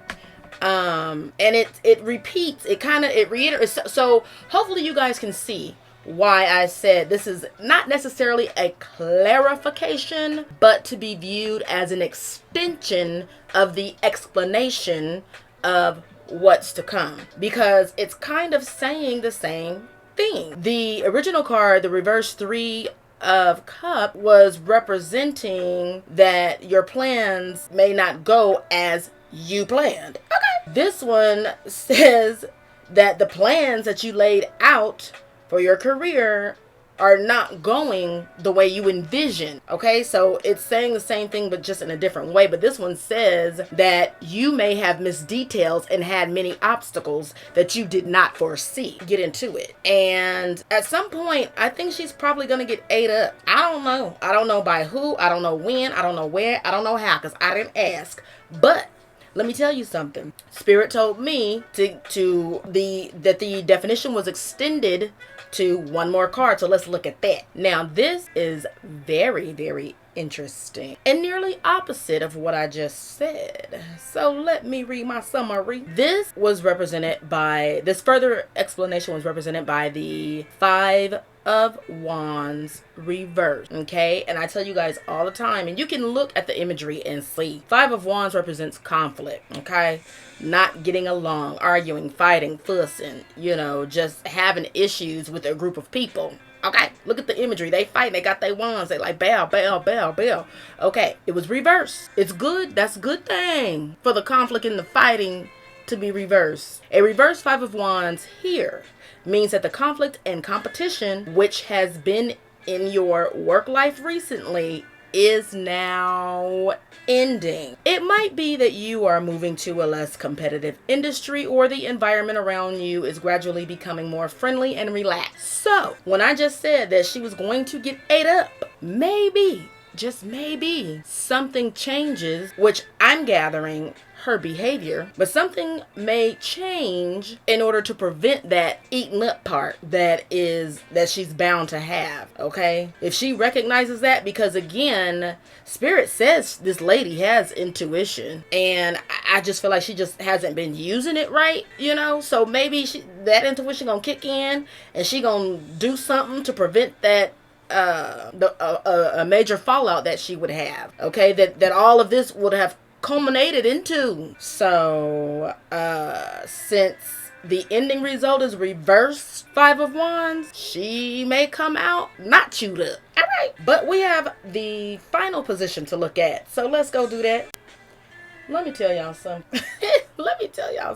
And it repeats, it reiterates. So hopefully you guys can see why I said this is not necessarily a clarification, but to be viewed as an extension of the explanation of what's to come, because it's kind of saying the same thing. The original card, the reverse Three of Cups was representing that your plans may not go as you planned. Okay. This one says that the plans that you laid out for your career are not going the way you envision. Okay, so it's saying the same thing but just in a different way. But this one says that you may have missed details and had many obstacles that you did not foresee. Get into it. And at some point, I think she's probably gonna get ate up. I don't know. I don't know by who. I don't know when. I don't know where. I don't know how, because I didn't ask. But let me tell you something. Spirit told me that the definition was extended to one more card. So let's look at that. Now, this is very, very interesting and nearly opposite of what I just said. So let me read my summary. This further explanation was represented by the Five of Wands reverse. Okay, and I tell you guys all the time, and you can look at the imagery and see. Five of Wands represents conflict. Okay, not getting along, arguing, fighting, fussing, just having issues with a group of people. Okay, look at the imagery. They fight. They got their wands. They like bow, bow, bow, bow. Okay, it was reversed. It's good. That's a good thing for the conflict and the fighting to be reversed. A reverse Five of Wands here means that the conflict and competition, which has been in your work life recently, is now ending. It might be that you are moving to a less competitive industry, or the environment around you is gradually becoming more friendly and relaxed. So when I just said that she was going to get ate up, maybe, just maybe, something changes, which I'm gathering her behavior, but something may change in order to prevent that eating up part that she's bound to have. Okay, if she recognizes that, because again, Spirit says this lady has intuition, and I just feel like she just hasn't been using it right, so maybe that intuition gonna kick in and she gonna do something to prevent that a major fallout that she would have. Okay, that all of this would have culminated into. So since the ending result is reverse Five of Wands, she may come out not chewed up. All right, but we have the final position to look at, so let's go do that. Let me tell y'all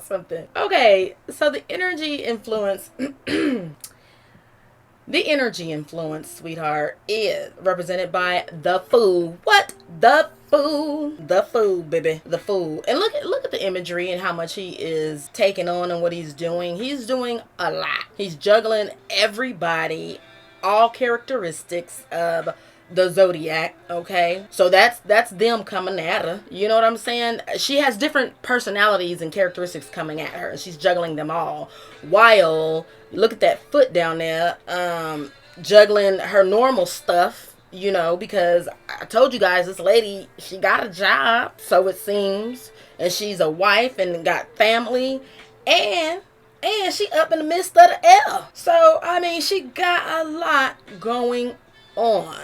something. Okay, so the energy influence the energy influence, sweetheart, is represented by the Fool. What? The Fool. The Fool, baby. The Fool. And look at the imagery and how much he is taking on and what he's doing. He's doing a lot. He's juggling everybody, all characteristics of the zodiac. Okay, so that's them coming at her. You know what I'm saying? She has different personalities and characteristics coming at her, and she's juggling them all, while look at that foot down there, juggling her normal stuff, because I told you guys this lady, she got a job, so it seems, and she's a wife and got family, and she up in the midst of the air. So I mean, she got a lot going on.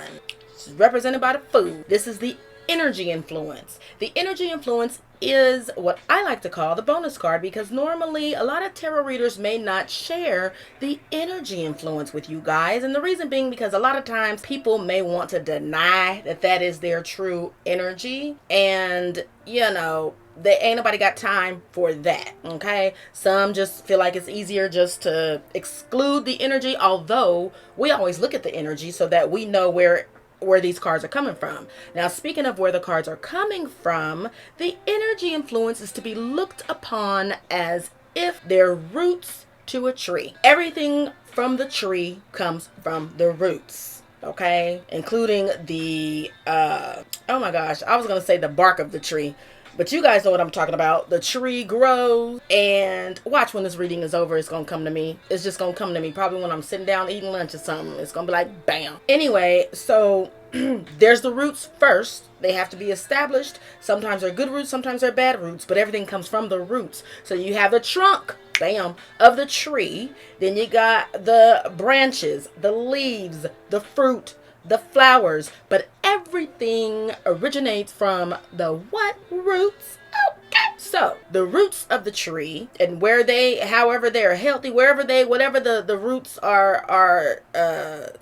She's represented by the Fool. This is the energy influence. The energy influence is what I like to call the bonus card, because normally a lot of tarot readers may not share the energy influence with you guys, and the reason being because a lot of times people may want to deny that is their true energy, and they ain't nobody got time for that. Okay, some just feel like it's easier just to exclude the energy, although we always look at the energy so that we know where these cards are coming from. Now, speaking of where the cards are coming from, the energy influence is to be looked upon as if they're roots to a tree. Everything from the tree comes from the roots. Okay, including the oh my gosh, I was gonna say the bark of the tree, but you guys know what I'm talking about. The tree grows, and watch, when this reading is over, it's gonna come to me. It's just gonna come to me probably when I'm sitting down eating lunch or something. It's gonna be like bam. Anyway, so there's the roots first. They have to be established. Sometimes they're good roots, sometimes they're bad roots, but everything comes from the roots. So you have the trunk, bam, of the tree. Then you got the branches, the leaves, the fruit, the flowers, but everything originates from the what? Roots. Okay. So the roots of the tree and where they, however they are healthy, whatever the roots are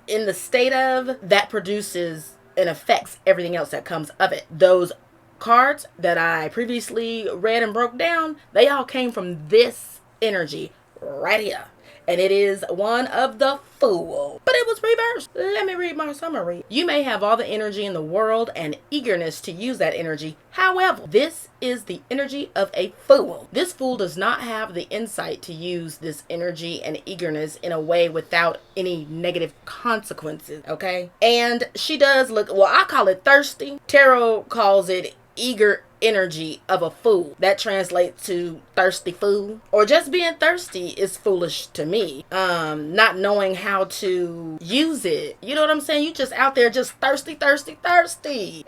in the state of, that produces and affects everything else that comes of it. Those cards that I previously read and broke down, they all came from this energy right here. And it is one of the Fool. But it was reversed. Let me read my summary. You may have all the energy in the world and eagerness to use that energy. However, this is the energy of a fool. This fool does not have the insight to use this energy and eagerness in a way without any negative consequences, okay? And she does look, well, I call it thirsty. Tarot calls it eager energy of a fool. That translates to thirsty fool, or just being thirsty is foolish to me. Not knowing how to use it, you know what I'm saying? You just out there just thirsty,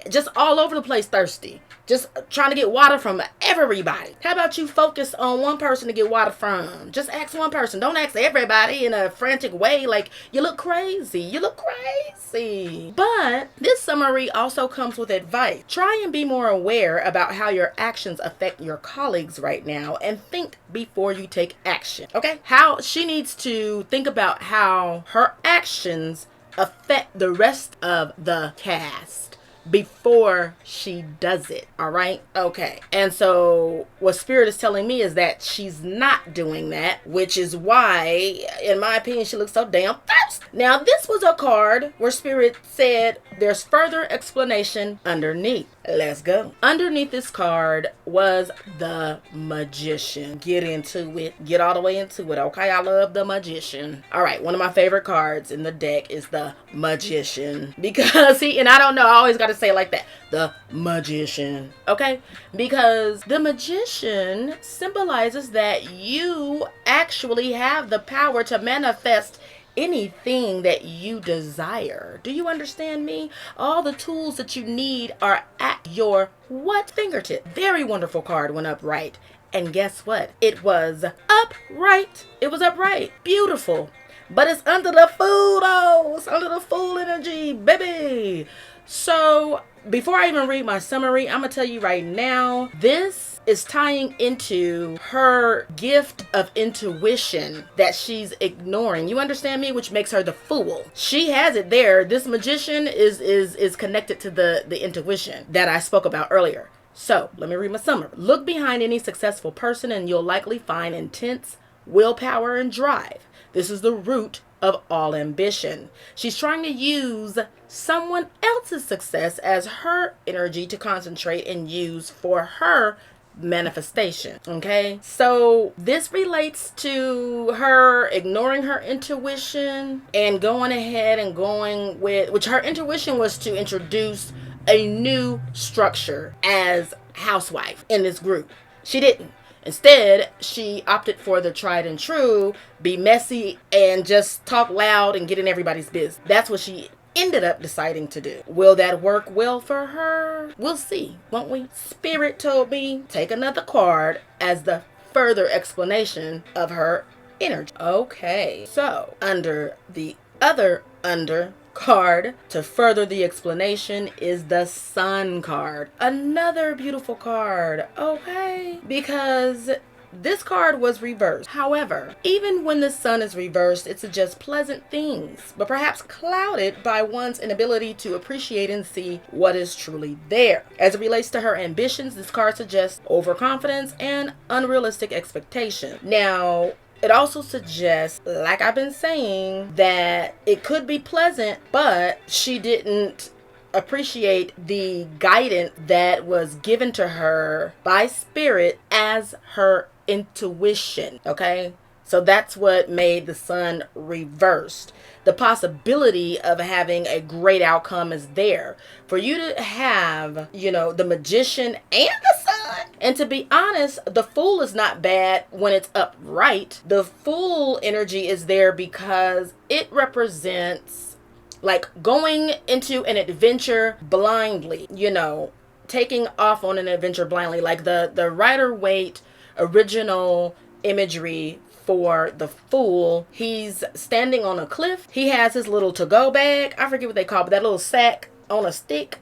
just all over the place thirsty, just trying to get water from everybody. How about you focus on one person to get water from? Just ask one person. Don't ask everybody in a frantic way like you look crazy. But this summary also comes with advice. Try and be more aware about how your actions affect your colleagues right now, and think before you take action. Okay? How she needs to think about how her actions affect the rest of the cast before she does it. All right? Okay. And so what Spirit is telling me is that she's not doing that, which is why, in my opinion, she looks so damn thirsty. Now, this was a card where Spirit said there's further explanation underneath. Let's go. Underneath this card was the Magician. Get into it. Get all the way into it. Okay, I love the Magician. All right, one of my favorite cards in the deck is the Magician. Because and I don't know, I always got to say it like that. The Magician. Okay? Because the Magician symbolizes that you actually have the power to manifest anything that you desire. Do you understand me? All the tools that you need are at your fingertip. Very wonderful card went upright. And guess what? It was upright. It was upright. Beautiful. But it's under the Fool though. It's under the Fool energy, baby. So before I even read my summary, I'm going to tell you right now, this is tying into her gift of intuition that she's ignoring. You understand me? Which makes her the Fool. She has it there. This Magician is connected to the intuition that I spoke about earlier. So let me read my summary. Look behind any successful person and you'll likely find intense willpower and drive. This is the root of all ambition. She's trying to use someone else's success as her energy to concentrate and use for her manifestation. Okay, so this relates to her ignoring her intuition and going ahead and going with, which her intuition was to introduce a new structure as housewife in this group. She didn't. Instead, she opted for the tried and true, be messy and just talk loud and get in everybody's business. That's what she ended up deciding to do. Will that work well for her? We'll see, won't we? Spirit told me take another card as the further explanation of her energy. Okay, so under the other card to further the explanation is the Sun card. Another beautiful card, okay? Because this card was reversed. However, even when the Sun is reversed, it suggests pleasant things, but perhaps clouded by one's inability to appreciate and see what is truly there. As it relates to her ambitions, this card suggests overconfidence and unrealistic expectation. Now, it also suggests, like I've been saying, that it could be pleasant, but she didn't appreciate the guidance that was given to her by Spirit as her intuition. Okay? So that's what made the Sun reversed. The possibility of having a great outcome is there. For you to have, the Magician and the Sun. And to be honest, the Fool is not bad when it's upright. The Fool energy is there because it represents like going into an adventure blindly, taking off on an adventure blindly. Like the Rider-Waite original imagery for the Fool, he's standing on a cliff. He has his little to-go bag. I forget what they call it, but that little sack on a stick,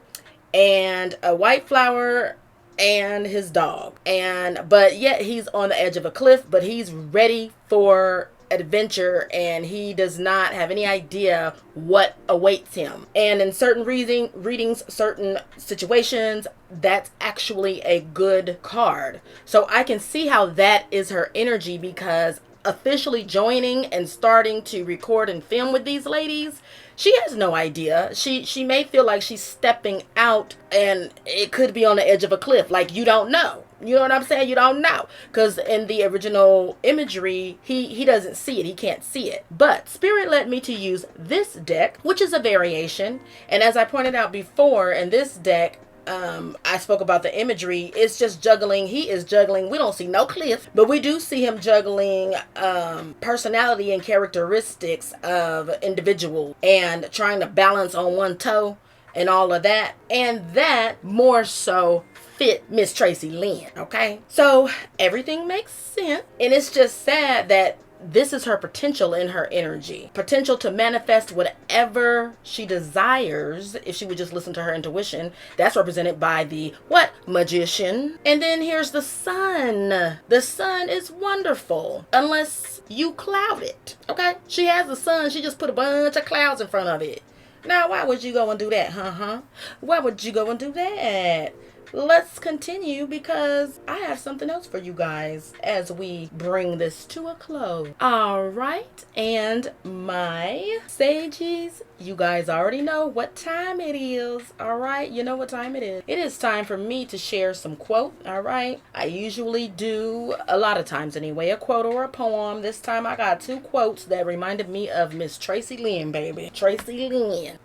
and a white flower and his dog. But yet he's on the edge of a cliff, but he's ready for adventure, and he does not have any idea what awaits him. And in certain readings, certain situations, that's actually a good card. So I can see how that is her energy, because officially joining and starting to record and film with these ladies, she has no idea. She may feel like she's stepping out, and it could be on the edge of a cliff. Like, you don't know. You know what I'm saying? You don't know. Because in the original imagery, he doesn't see it. He can't see it. But Spirit led me to use this deck, which is a variation. And as I pointed out before, in this deck, I spoke about the imagery. It's just juggling. He is juggling. We don't see no cliff, but we do see him juggling personality and characteristics of individual, and trying to balance on one toe and all of that. And that more so fit Miss Tracy Lynn. Okay, so everything makes sense, and it's just sad that this is her potential in her energy. Potential to manifest whatever she desires if she would just listen to her intuition. That's represented by the what? Magician. And then here's the sun. The sun is wonderful unless you cloud it. Okay? She has the sun. She just put a bunch of clouds in front of it. Now, why would you go and do that? Why would you go and do that? Let's continue, because I have something else for you guys as we bring this to a close. All right, and my sages, you guys already know what time it is. All right, you know what time it is. It is time for me to share some quote. All right, I usually do, a lot of times anyway, a quote or a poem. This time I got 2 quotes that reminded me of Miss Tracy Lynn, baby. Tracy Lynn.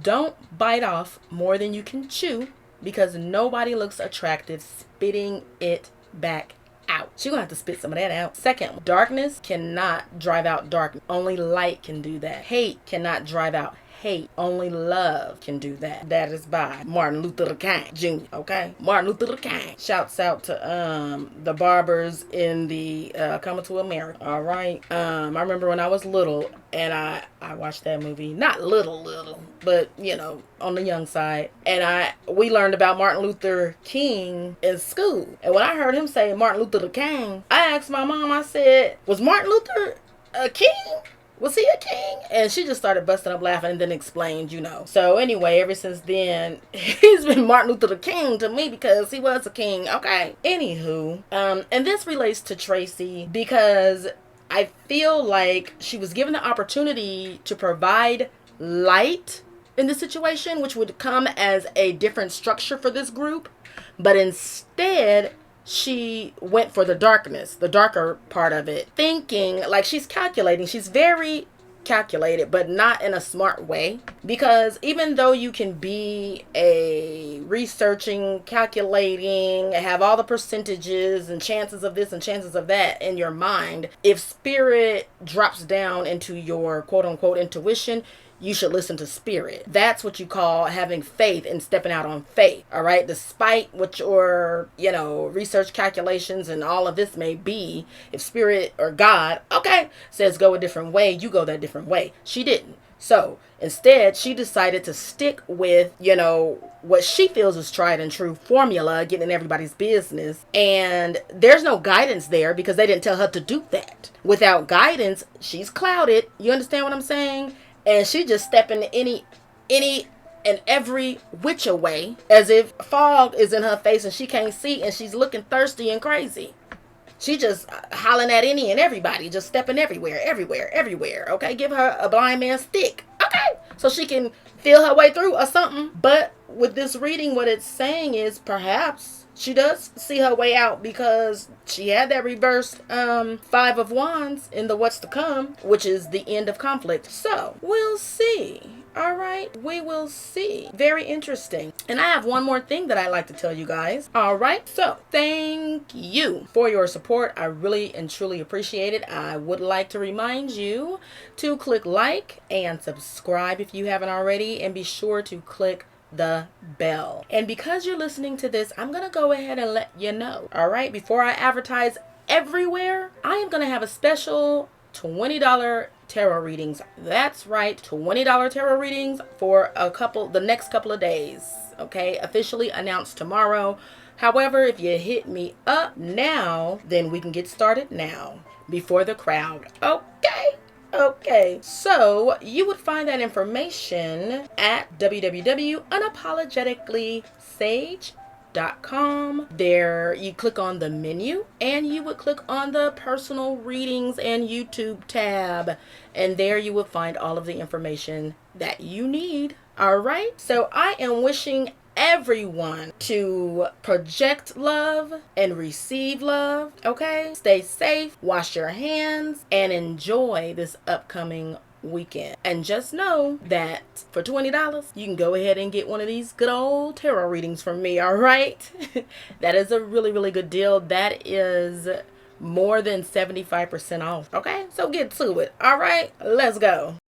Don't bite off more than you can chew, because nobody looks attractive spitting it back out. She's gonna have to spit some of that out. Second, darkness cannot drive out darkness. Only light can do that. Hate cannot drive out hate. Only love can do that. That is by Martin Luther King Jr. Okay? Martin Luther King. Shouts out to the barbers in the Coming to America. All right? I remember when I was little, and I watched that movie. Not little, but you know, on the young side. And we learned about Martin Luther King in school. And when I heard him say Martin Luther King, I asked my mom, I said, was Martin Luther a king? Was he a king? And she just started busting up laughing, and then explained, you know. So anyway, ever since then, he's been Martin Luther King to me, because he was a king. Okay. Anywho, and this relates to Tracy, because I feel like she was given the opportunity to provide light in the situation, which would come as a different structure for this group. But instead, she went for the darkness, the darker part of it, thinking like she's calculating. She's very calculated, but not in a smart way, because even though you can be a researching, calculating, have all the percentages and chances of this and chances of that in your mind, if spirit drops down into your quote unquote intuition, you should listen to spirit. That's what you call having faith and stepping out on faith. All right. Despite what your, you know, research calculations and all of this may be, if spirit or God, okay, says go a different way, you go that different way. She didn't. So instead, she decided to stick with, you know, what she feels is tried and true formula, getting in everybody's business. And there's no guidance there, because they didn't tell her to do that. Without guidance, she's clouded. You understand what I'm saying? And she just stepping any and every which way, as if fog is in her face and she can't see, and she's looking thirsty and crazy. She just hollering at any and everybody, just stepping everywhere. Okay, give her a blind man's stick. Okay, so she can feel her way through or something. But with this reading, what it's saying is perhaps she does see her way out, because she had that reversed 5 of Wands in the what's to come, which is the end of conflict. So we'll see. All right, we will see. Very interesting. And I have one more thing that I'd like to tell you guys. All right, so thank you for your support. I really and truly appreciate it. I would like to remind you to click like and subscribe if you haven't already, and be sure to click the bell. And because you're listening to this, I'm gonna go ahead and let you know, all right, before I advertise everywhere, I am gonna have a special $20 tarot readings. That's right, $20 tarot readings for the next couple of days. Okay, officially announced tomorrow. However, if you hit me up now, then we can get started now before the crowd. Okay. Okay, so you would find that information at www.unapologeticallysage.com. There you click on the menu and you would click on the personal readings and YouTube tab, and there you will find all of the information that you need. All right, so I am wishing everyone to project love and receive love. Okay, stay safe, wash your hands, and enjoy this upcoming weekend. And just know that for $20 you can go ahead and get one of these good old tarot readings from me. All right. That is a really good deal. That is more than 75% off. Okay, so get to it. All right, let's go.